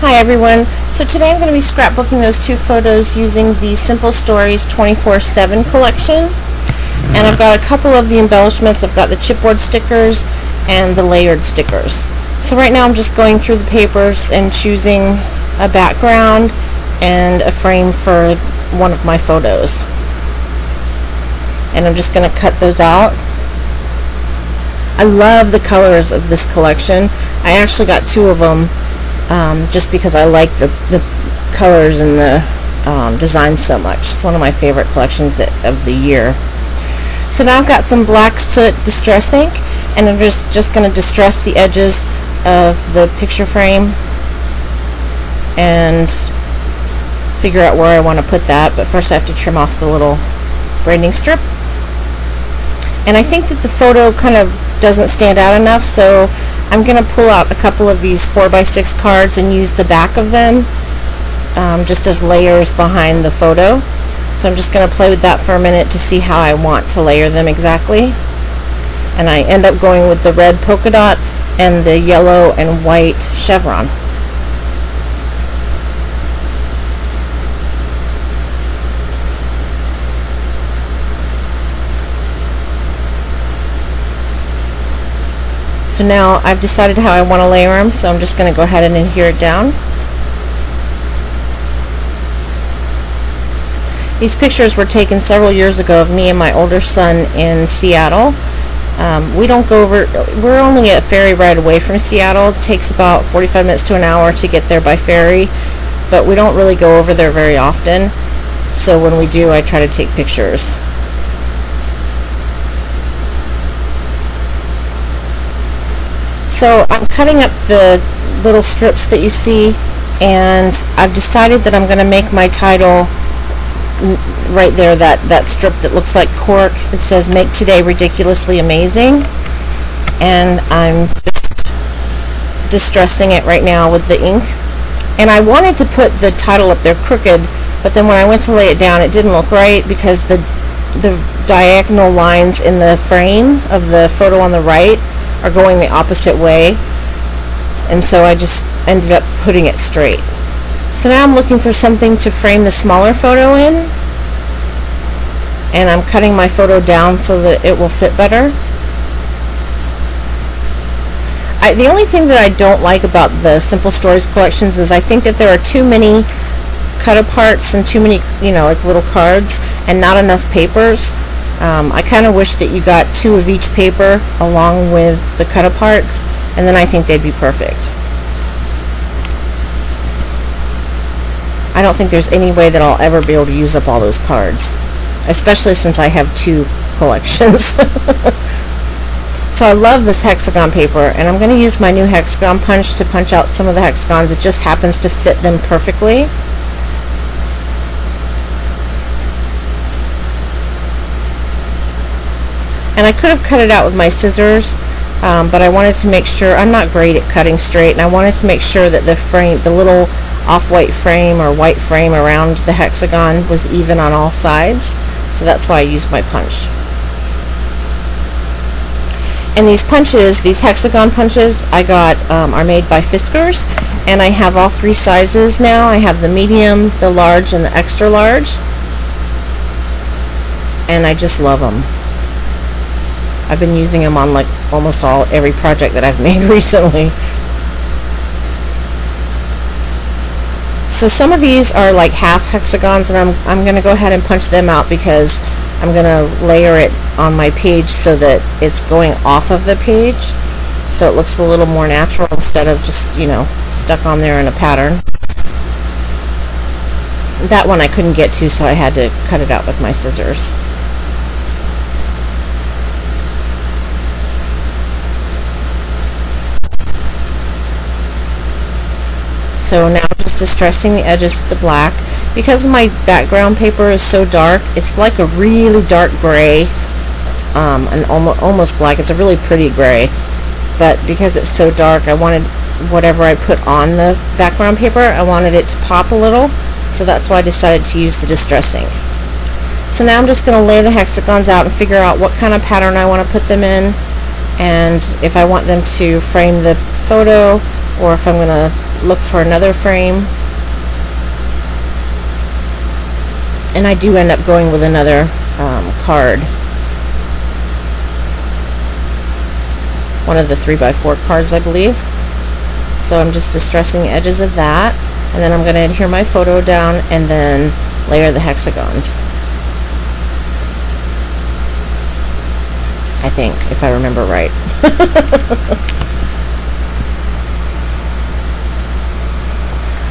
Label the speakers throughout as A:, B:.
A: Hi everyone. So today I'm going to be scrapbooking those two photos using the Simple Stories 24/7 collection. And I've got a couple of the embellishments. I've got the chipboard stickers and the layered stickers. So right now I'm just going through the papers and choosing a background and a frame for one of my photos. And I'm just going to cut those out. I love the colors of this collection. I actually got two of them just because I like the colors and the design so much. It's one of my favorite collections of the year. So now I've got some black soot distress ink, and I'm just going to distress the edges of the picture frame and figure out where I want to put that. But first I have to trim off the little branding strip. And I think that the photo kind of doesn't stand out enough, so I'm going to pull out a couple of these 4x6 cards and use the back of them just as layers behind the photo. So I'm just going to play with that for a minute to see how I want to layer them exactly. And I end up going with the red polka dot and the yellow and white chevron. So now I've decided how I want to layer them, so I'm just going to go ahead and adhere it down. These pictures were taken several years ago of me and my older son in Seattle. We're only a ferry ride away from Seattle. It takes about 45 minutes to an hour to get there by ferry, but we don't really go over there very often. So when we do, I try to take pictures. So I'm cutting up the little strips that you see, and I've decided that I'm going to make my title right there, that strip that looks like cork. It says "Make Today Ridiculously Amazing," and I'm just distressing it right now with the ink. And I wanted to put the title up there crooked, but then when I went to lay it down, it didn't look right because the diagonal lines in the frame of the photo on the right are going the opposite way, and so I just ended up putting it straight. So now I'm looking for something to frame the smaller photo in, and I'm cutting my photo down so that it will fit better. The only thing that I don't like about the Simple Stories collections is I think that there are too many cut-aparts and too many, like little cards, and not enough papers. I kind of wish that you got two of each paper along with the cut-aparts, and then I think they'd be perfect. I don't think there's any way that I'll ever be able to use up all those cards, especially since I have two collections. So I love this hexagon paper, and I'm going to use my new hexagon punch to punch out some of the hexagons. It just happens to fit them perfectly. And I could have cut it out with my scissors, but I wanted to make sure, I'm not great at cutting straight, and I wanted to make sure that the frame, the little off-white frame or white frame around the hexagon was even on all sides. So that's why I used my punch. And these punches, these hexagon punches, I got are made by Fiskars, and I have all three sizes now. I have the medium, the large, and the extra large, and I just love them. I've been using them on like almost every project that I've made recently. So some of these are like half hexagons, and I'm going to go ahead and punch them out because I'm going to layer it on my page so that it's going off of the page, so it looks a little more natural instead of just, stuck on there in a pattern. That one I couldn't get to, so I had to cut it out with my scissors. So now I'm just distressing the edges with the black. Because my background paper is so dark, it's like a really dark gray, and almost black. It's a really pretty gray, but because it's so dark, I wanted whatever I put on the background paper, I wanted it to pop a little, so that's why I decided to use the distressing. So now I'm just going to lay the hexagons out and figure out what kind of pattern I want to put them in, and if I want them to frame the photo, or if I'm going to look for another frame. And I do end up going with another card. One of the 3x4 cards, I believe. So I'm just distressing the edges of that, and then I'm going to adhere my photo down and then layer the hexagons. I think, if I remember right.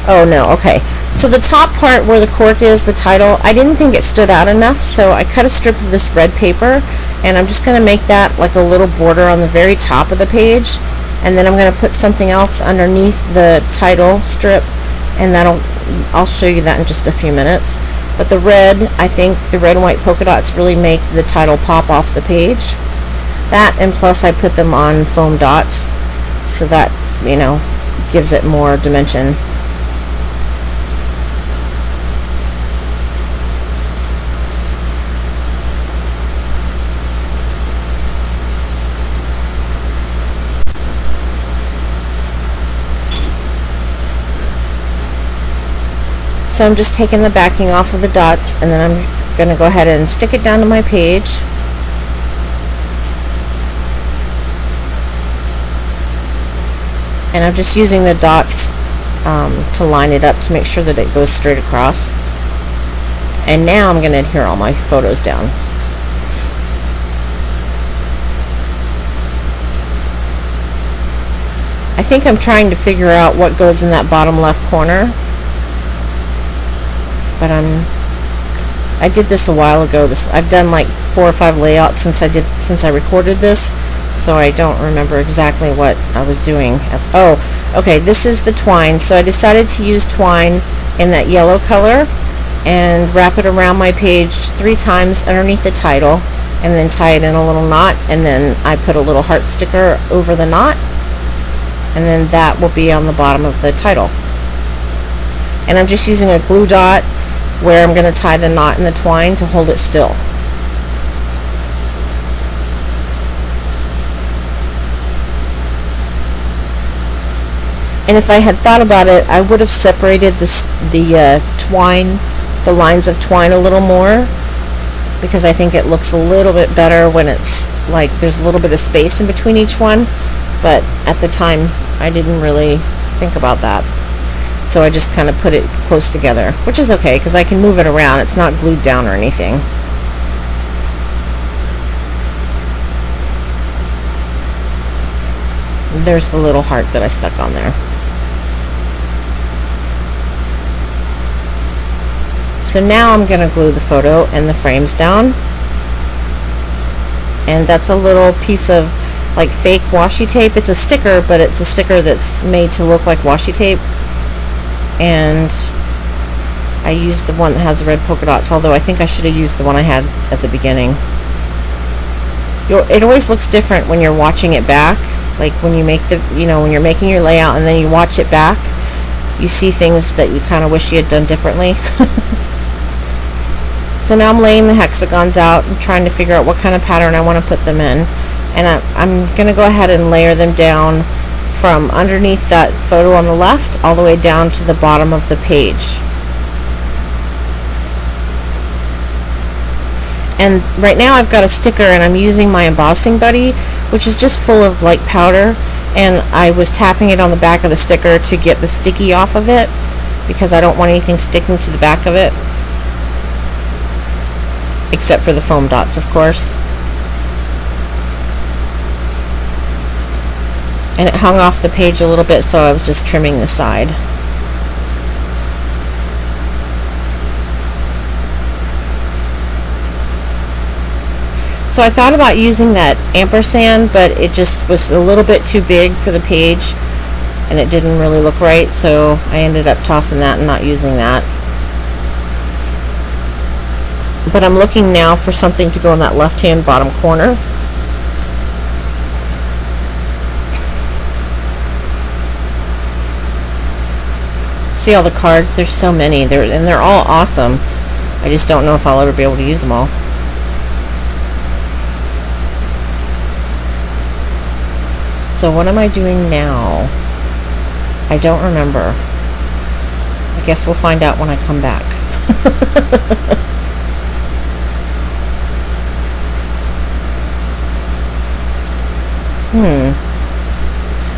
A: Oh no, okay. So the top part where the cork is, the title, I didn't think it stood out enough, so I cut a strip of this red paper, and I'm just going to make that like a little border on the very top of the page, and then I'm going to put something else underneath the title strip, and I'll show you that in just a few minutes. But the red, I think the red and white polka dots really make the title pop off the page. That, and plus I put them on foam dots, so that, you know, gives it more dimension. So I'm just taking the backing off of the dots, and then I'm going to go ahead and stick it down to my page. And I'm just using the dots to line it up to make sure that it goes straight across. And now I'm going to adhere all my photos down. I think I'm trying to figure out what goes in that bottom left corner. But I did this a while ago. I've done like 4 or 5 layouts since I recorded this, so I don't remember exactly what I was doing. Oh, okay, this is the twine. So I decided to use twine in that yellow color and wrap it around my page 3 times underneath the title, and then tie it in a little knot, and then I put a little heart sticker over the knot, and then that will be on the bottom of the title. And I'm just using a glue dot where I'm going to tie the knot in the twine to hold it still. And if I had thought about it, I would have separated the lines of twine a little more, because I think it looks a little bit better when it's like there's a little bit of space in between each one, but at the time I didn't really think about that. So I just kind of put it close together, which is okay because I can move it around. It's not glued down or anything. There's the little heart that I stuck on there. So now I'm going to glue the photo and the frames down. And that's a little piece of like fake washi tape. It's a sticker, but it's a sticker that's made to look like washi tape. And I used the one that has the red polka dots, although I think I should have used the one I had at the beginning. It always looks different when you're watching it back, like when you make when you're making your layout and then you watch it back, you see things that you kind of wish you had done differently. So now I'm laying the hexagons out and trying to figure out what kind of pattern I want to put them in, and I'm going to go ahead and layer them down from underneath that photo on the left all the way down to the bottom of the page. And right now I've got a sticker, and I'm using my embossing buddy, which is just full of light powder, and I was tapping it on the back of the sticker to get the sticky off of it because I don't want anything sticking to the back of it, except for the foam dots, of course. And it hung off the page a little bit, so I was just trimming the side. So I thought about using that ampersand, but it just was a little bit too big for the page, and it didn't really look right, so I ended up tossing that and not using that. But I'm looking now for something to go in that left-hand bottom corner. See all the cards? There's so many, and they're all awesome. I just don't know if I'll ever be able to use them all. So what am I doing now? I don't remember. I guess we'll find out when I come back.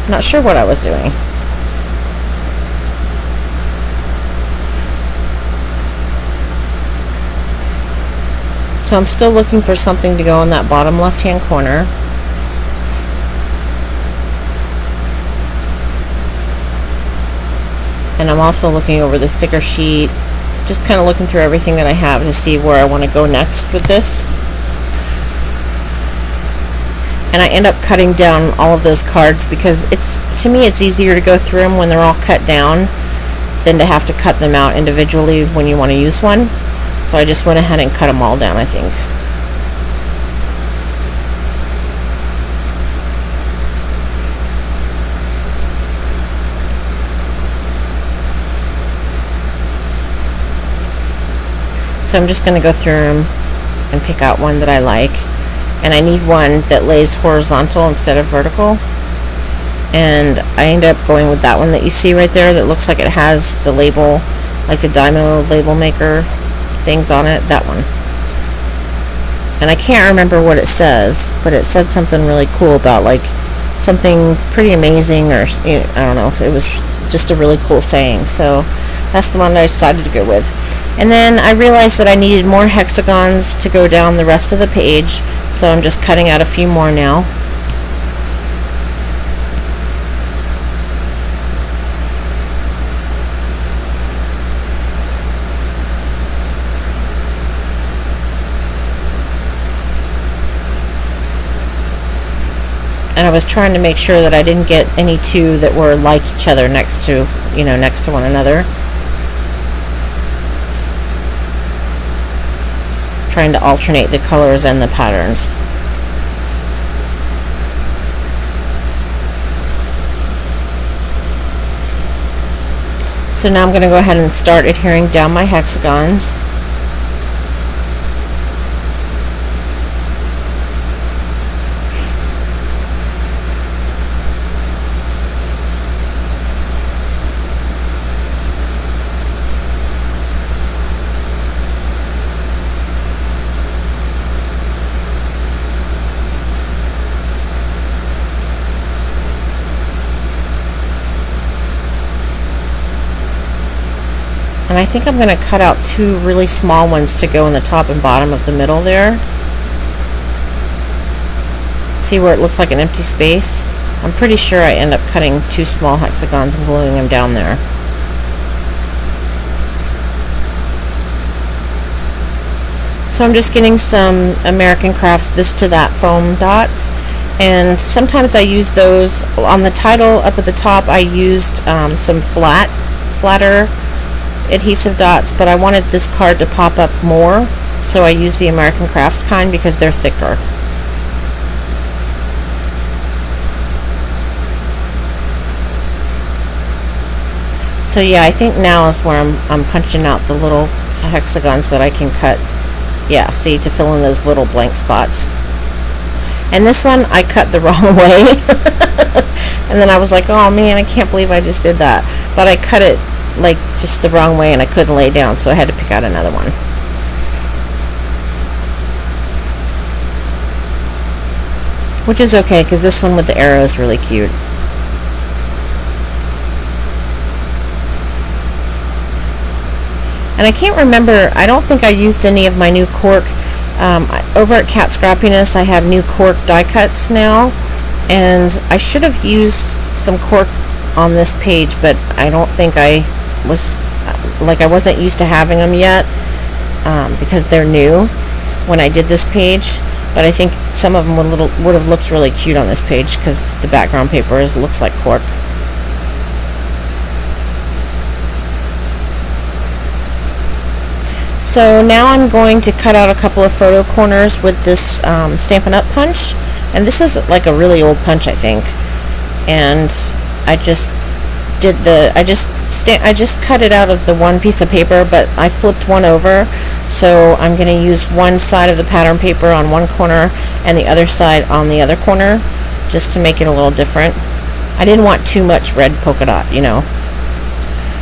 A: Not sure what I was doing. So I'm still looking for something to go in that bottom left-hand corner. And I'm also looking over the sticker sheet, just kind of looking through everything that I have to see where I want to go next with this. And I end up cutting down all of those cards because to me it's easier to go through them when they're all cut down than to have to cut them out individually when you want to use one. So I just went ahead and cut them all down, I think. So I'm just going to go through them and pick out one that I like. And I need one that lays horizontal instead of vertical. And I end up going with that one that you see right there that looks like it has the label, like the Dymo label maker things on it, that one. And I can't remember what it says, but it said something really cool about like something pretty amazing, or I don't know, it was just a really cool saying. So that's the one that I decided to go with. And then I realized that I needed more hexagons to go down the rest of the page, so I'm just cutting out a few more now. And I was trying to make sure that I didn't get any two that were like each other next to one another. Trying to alternate the colors and the patterns. So now I'm going to go ahead and start adhering down my hexagons. And I think I'm going to cut out two really small ones to go in the top and bottom of the middle there. See where it looks like an empty space? I'm pretty sure I end up cutting two small hexagons and gluing them down there. So I'm just getting some American Crafts This to That foam dots. And sometimes I use those on the title up at the top. I used some flatter adhesive dots, but I wanted this card to pop up more, so I use the American Crafts kind because they're thicker. So yeah, I think now is where I'm punching out the little hexagons that I can cut, yeah, see, to fill in those little blank spots. And this one I cut the wrong way. And then I was like, oh man, I can't believe I just did that. But I cut it like just the wrong way and I couldn't lay down, so I had to pick out another one. Which is okay, because this one with the arrow is really cute. And I can't remember, I don't think I used any of my new cork. Over at Cat Scrappiness I have new cork die cuts now, and I should have used some cork on this page, but I don't think I wasn't used to having them yet, because they're new when I did this page. But I think some of them would have looked really cute on this page because the background paper looks like cork. So now I'm going to cut out a couple of photo corners with this Stampin' Up! Punch, and this is like a really old punch, I think. And I just cut it out of the one piece of paper, but I flipped one over, so I'm going to use one side of the pattern paper on one corner and the other side on the other corner, just to make it a little different. I didn't want too much red polka dot, you know.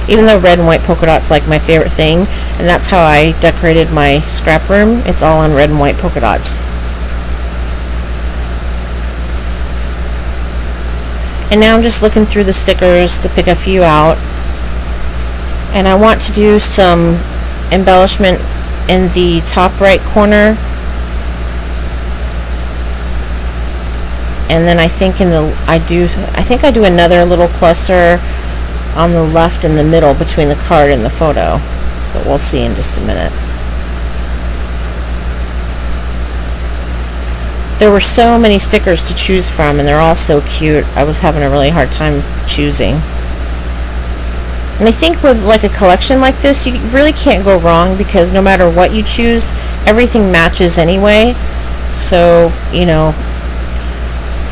A: Even though red and white polka dot's like my favorite thing, and that's how I decorated my scrap room. It's all on red and white polka dots. And now I'm just looking through the stickers to pick a few out. And I want to do some embellishment in the top right corner. And then I think I do another little cluster on the left in the middle between the card and the photo. But we'll see in just a minute. There were so many stickers to choose from, and they're all so cute. I was having a really hard time choosing. And I think with like a collection like this, you really can't go wrong, because no matter what you choose, everything matches anyway. So, you know,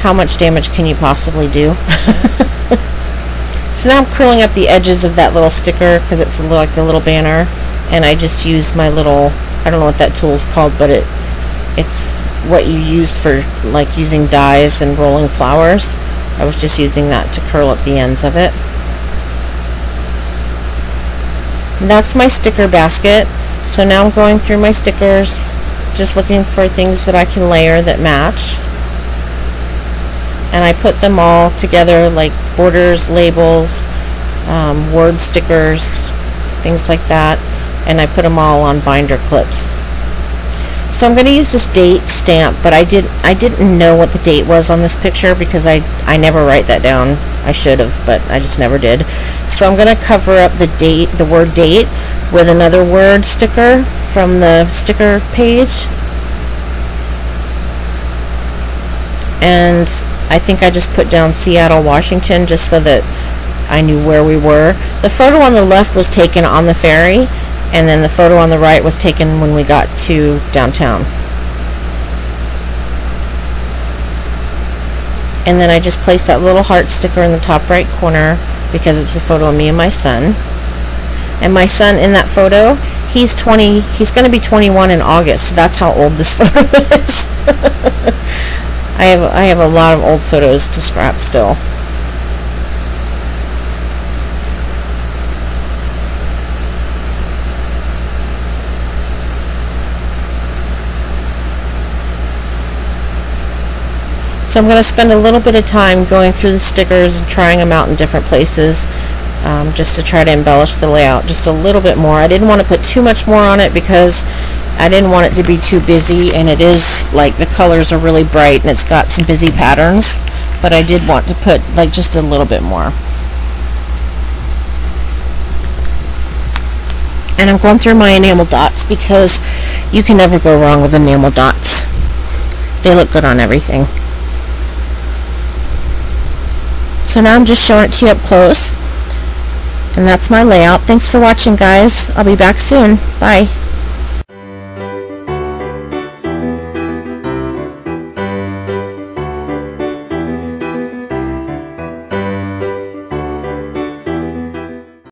A: how much damage can you possibly do? So now I'm curling up the edges of that little sticker because it's like a little banner, and I just use my little, I don't know what that tool is called, but it's what you use for like using dies and rolling flowers. I was just using that to curl up the ends of it. And that's my sticker basket. So now I'm going through my stickers, just looking for things that I can layer that match. And I put them all together, like borders, labels, word stickers, things like that. And I put them all on binder clips. So I'm going to use this date stamp, but I didn't know what the date was on this picture because I never write that down. I should have, but I just never did. So I'm going to cover up the date, the word date, with another word sticker from the sticker page. And I think I just put down Seattle, Washington, just so that I knew where we were. The photo on the left was taken on the ferry, and then the photo on the right was taken when we got to downtown. And then I just placed that little heart sticker in the top right corner because it's a photo of me and my son. And my son in that photo, he's going to be 21 in August, so that's how old this photo is. I have a lot of old photos to scrap still. So I'm going to spend a little bit of time going through the stickers and trying them out in different places, just to try to embellish the layout just a little bit more. I didn't want to put too much more on it because I didn't want it to be too busy, and it is like the colors are really bright and it's got some busy patterns, but I did want to put like just a little bit more. And I'm going through my enamel dots because you can never go wrong with enamel dots. They look good on everything. So now I'm just showing it to you up close, and that's my layout. Thanks for watching, guys. I'll be back soon. Bye.